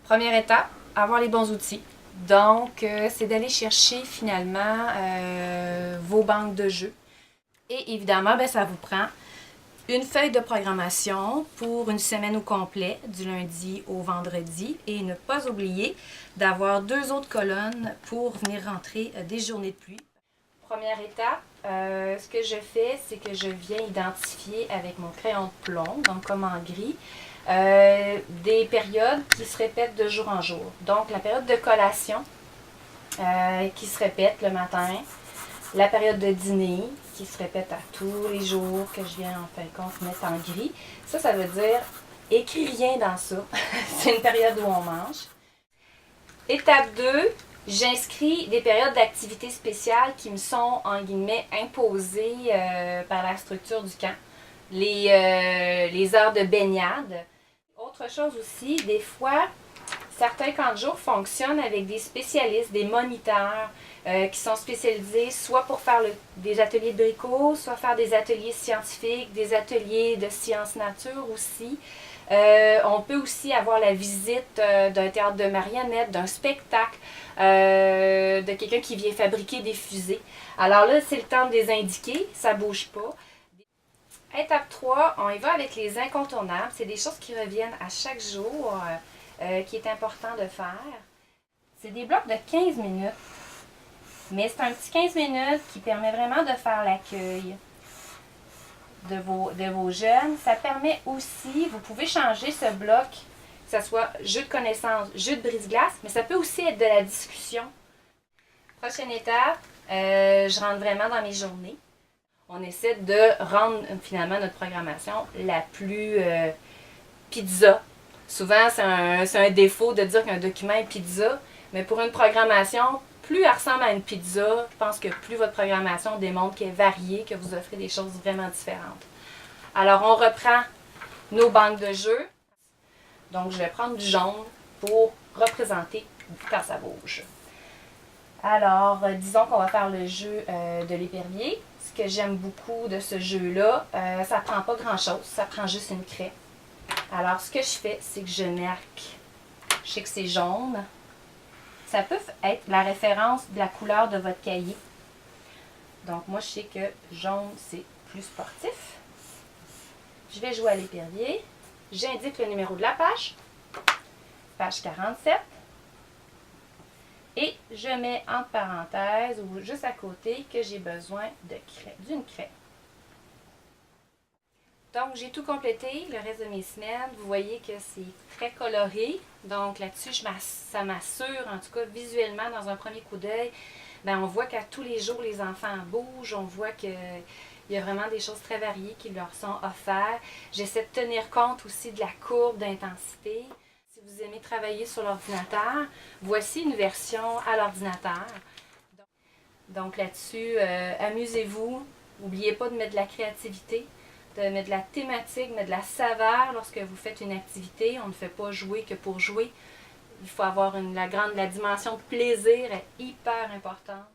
Première étape, avoir les bons outils. Donc, c'est d'aller chercher finalement vos banques de jeux. Et évidemment, ça vous prend une feuille de programmation pour une semaine au complet, du lundi au vendredi. Et ne pas oublier d'avoir 2 autres colonnes pour venir rentrer des journées de pluie. Première étape, ce que je fais, c'est que je viens identifier avec mon crayon de plomb, donc comme en gris, des périodes qui se répètent de jour en jour. Donc la période de collation qui se répète le matin, la période de dîner qui se répète à tous les jours, que je viens en fin de compte mettre en gris. Ça veut dire, écris rien dans ça. C'est une période où on mange. Étape 2, j'inscris des périodes d'activité spéciales qui me sont, en guillemets, imposées par la structure du camp. Les heures de baignade. Autre chose aussi, des fois, certains camps de jour fonctionnent avec des spécialistes, des moniteurs qui sont spécialisés soit pour faire des ateliers de bricot, soit faire des ateliers scientifiques, des ateliers de sciences nature aussi. On peut aussi avoir la visite d'un théâtre de marionnettes, d'un spectacle, de quelqu'un qui vient fabriquer des fusées. Alors là, c'est le temps de les indiquer, ça ne bouge pas. Étape 3, on y va avec les incontournables. C'est des choses qui reviennent à chaque jour, qui est important de faire. C'est des blocs de 15 minutes, mais c'est un petit 15 minutes qui permet vraiment de faire l'accueil de vos jeunes. Ça permet aussi, vous pouvez changer ce bloc, que ce soit jeu de connaissances, jeu de brise-glace, mais ça peut aussi être de la discussion. Prochaine étape, je rentre vraiment dans mes journées. On essaie de rendre finalement notre programmation la plus pizza. Souvent, c'est un défaut de dire qu'un document est pizza, mais pour une programmation, plus elle ressemble à une pizza, je pense que plus votre programmation démontre qu'elle est variée, que vous offrez des choses vraiment différentes. Alors, on reprend nos banques de jeux. Donc, je vais prendre du jaune pour représenter quand ça bouge. Alors, disons qu'on va faire le jeu de l'épervier. Ce que j'aime beaucoup de ce jeu-là, ça prend pas grand-chose, ça prend juste une craie. Alors, ce que je fais, c'est que je marque. Je sais que c'est jaune. Ça peut être la référence de la couleur de votre cahier. Donc, moi, je sais que jaune, c'est plus sportif. Je vais jouer à l'épervier. J'indique le numéro de la page. Page 47. Et je mets entre parenthèses ou juste à côté que j'ai besoin d'une craie. Donc, j'ai tout complété le reste de mes semaines. Vous voyez que c'est très coloré. Donc, là-dessus, ça m'assure, en tout cas visuellement, dans un premier coup d'œil, on voit qu'à tous les jours, les enfants bougent. On voit qu'il y a vraiment des choses très variées qui leur sont offertes. J'essaie de tenir compte aussi de la courbe d'intensité. Si vous aimez travailler sur l'ordinateur, voici une version à l'ordinateur. Donc là-dessus, amusez-vous. N'oubliez pas de mettre de la créativité, de mettre de la thématique, mettre de la saveur lorsque vous faites une activité. On ne fait pas jouer que pour jouer. Il faut avoir la dimension de plaisir est hyper importante.